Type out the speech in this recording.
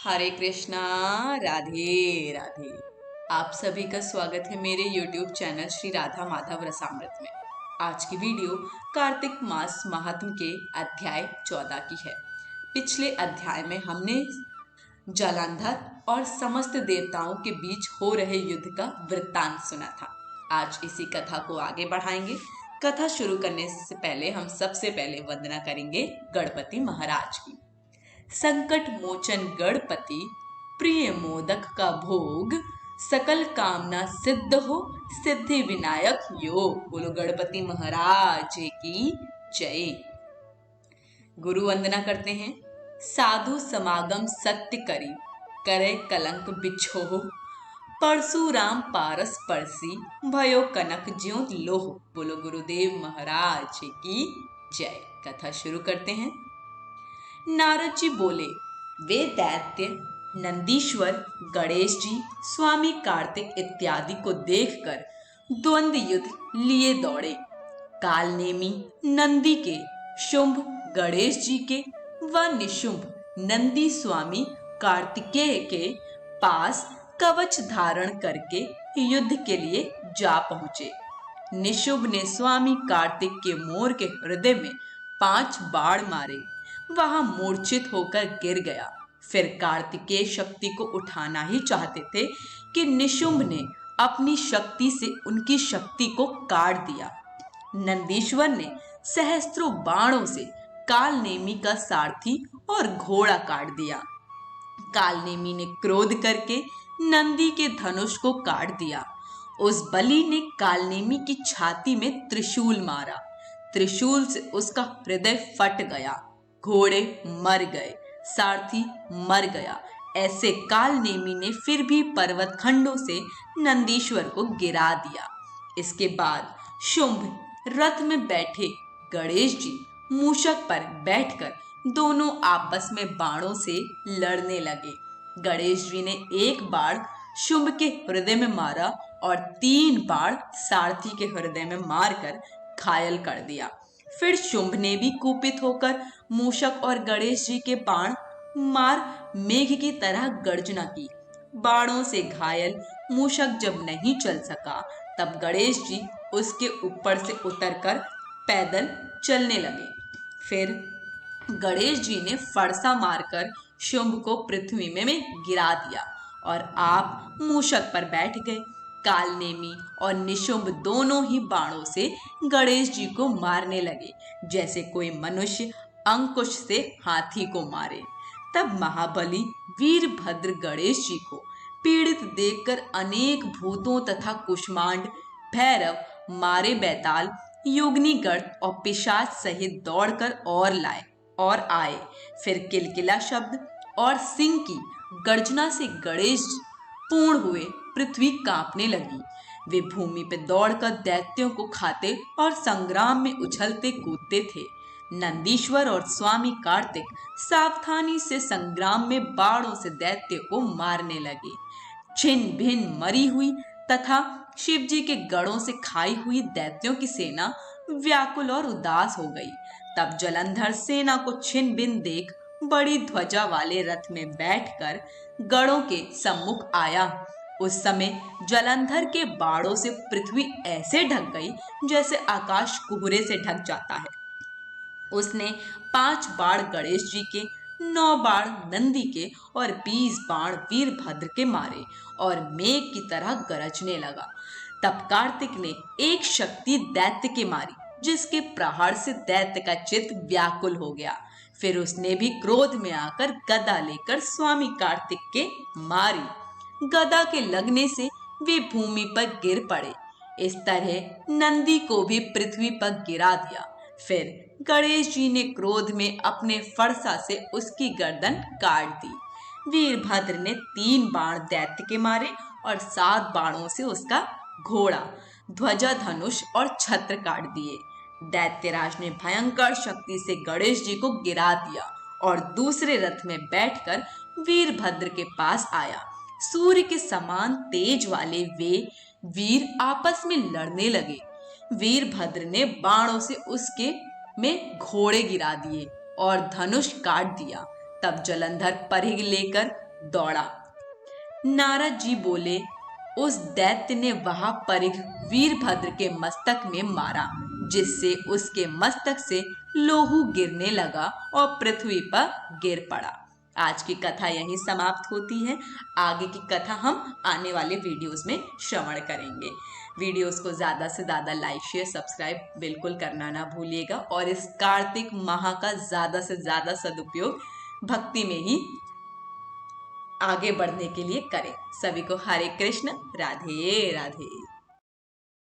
हरे कृष्णा। राधे राधे। आप सभी का स्वागत है मेरे YouTube चैनल श्री राधा माधव रसामृत में। आज की वीडियो कार्तिक मास महात्म के अध्याय 14 की है। पिछले अध्याय में हमने जालंधर और समस्त देवताओं के बीच हो रहे युद्ध का वृत्तांत सुना था। आज इसी कथा को आगे बढ़ाएंगे। कथा शुरू करने से पहले हम सबसे पहले वंदना करेंगे गणपति महाराज की। संकट मोचन गणपति प्रिय मोदक का भोग, सकल कामना सिद्ध हो सिद्धि विनायक योग। बोलो गणपति महाराज की जय। गुरु वंदना करते हैं। साधु समागम सत्य करी, करे कलंक बिछो, परशुराम पारस परसी, भयो कनक ज्यों लोह। बोलो गुरुदेव महाराज की जय। कथा शुरू करते हैं। नारद जी बोले, वे दैत्य नंदीश्वर, गणेश जी, स्वामी कार्तिक इत्यादि को देखकर द्वंद्व युद्ध लिए दौड़े। कालनेमी नंदी के, शुंभ गणेश जी के व निशुंभ नंदी स्वामी कार्तिकेय के पास कवच धारण करके युद्ध के लिए जा पहुंचे। निशुंभ ने स्वामी कार्तिक के मोर के हृदय में 5 बाण मारे। वहां मूर्छित होकर गिर गया। फिर कार्तिकेय शक्ति को उठाना ही चाहते थे कि निशुंभ ने अपनी शक्ति से उनकी शक्ति को काट दिया। नंदीश्वर ने सहस्त्रों बाणों से कालनेमी का सारथी और घोड़ा काट दिया। कालनेमी ने क्रोध करके नंदी के धनुष को काट दिया। उस बलि ने कालनेमी की छाती में त्रिशूल मारा। त्रिशूल से उसका हृदय फट गया। घोड़े मर गए, सारथी मर गया। ऐसे कालनेमी ने फिर भी पर्वत खंडों से नंदीश्वर को गिरा दिया। इसके बाद शुंभ रथ में बैठे गणेश जी मूषक पर बैठकर दोनों आपस में बाणों से लड़ने लगे। गणेश जी ने एक बाण शुंभ के हृदय में मारा और 3 बाण सारथी के हृदय में मारकर घायल कर दिया। फिर शुंभ ने भी कुपित होकर मूषक और गणेश जी के बाण मार मेघ की तरह गर्जना की। बाणों से घायल मूषक जब नहीं चल सका तब गणेश जी उसके ऊपर से उतरकर पैदल चलने लगे। फिर गणेश जी ने फरसा मारकर शुंभ को पृथ्वी में गिरा दिया और आप मूषक पर बैठ गए। कालनेमी और निशुंभ दोनों ही बाणों से गणेश जी को मारने लगे, जैसे कोई मनुष्य अंकुश से हाथी को मारे। तब महाबली वीरभद्र गणेश जी को पीड़ित देखकर अनेक भूतों तथा कुष्मांड, भैरव, मारे बैताल, योगिनीगण और पिशाच सहित दौड़कर और आए। फिर किलकिला शब्द और सिंह की गर्जना से गणेश पूर्ण हुए पृथ्वी कांपने लगी। वे भूमि पे दौड़कर दैत्यों को खाते और संग्राम में उछलते कूदते थे। नंदीश्वर और स्वामी कार्तिक सावधानी से संग्राम में बाणों से दैत्य को मारने लगे। छिन्न भिन्न मरी हुई तथा शिवजी के गढ़ों से खाई हुई दैत्यों की सेना व्याकुल और उदास हो गई। तब जलंधर सेना को छिन्न भिन्न देख बड़ी ध्वजा वाले रथ में बैठकर गढ़ों के सम्मुख आया। उस समय जलंधर के बाणों से पृथ्वी ऐसे ढक गई जैसे आकाश कोहरे से ढक जाता है। उसने 5 बाण गणेश जी के, 9 बाण नंदी के और 20 बाण वीरभद्र के मारे और मेघ की तरह गरजने लगा। तब कार्तिक ने एक शक्ति दैत्य के मारी, जिसके प्रहार से दैत्य का चित्त व्याकुल हो गया। फिर उसने भी क्रोध में आकर गदा लेकर स्वामी कार्तिक के मारी। गदा के लगने से वे भूमि पर गिर पड़े। इस तरह नंदी को भी पृथ्वी पर गिरा दिया। फिर गणेश जी ने क्रोध में अपने फरसा से उसकी गर्दन काट दी। वीरभद्र ने 3 बाण दैत्य के मारे और 7 बाणों से उसका घोड़ा, ध्वजा, धनुष और छत्र काट दिए। दैत्यराज ने भयंकर शक्ति से गणेश जी को गिरा दिया और दूसरे रथ में बैठकर वीरभद्र के पास आया। सूर्य के समान तेज वाले वे वीर आपस में लड़ने लगे। वीरभद्र ने बाणों से उसके घोड़े गिरा दिए और धनुष काट दिया। तब जलंधर परिघ लेकर दौड़ा। नारद जी बोले, उस दैत्य ने वहां परिघ वीरभद्र के मस्तक में मारा, जिससे उसके मस्तक से लोहू गिरने लगा और पृथ्वी पर गिर पड़ा। आज की कथा यहीं समाप्त होती है। आगे की कथा हम आने वाले वीडियोस में श्रवण करेंगे। वीडियोस को ज़्यादा से ज़्यादा लाइक शेयर सब्सक्राइब बिल्कुल करना ना भूलिएगा और इस कार्तिक माह का ज़्यादा से ज़्यादा सदुपयोग भक्ति में ही आगे बढ़ने के लिए करें। सभी को हरे कृष्ण, राधे राधे।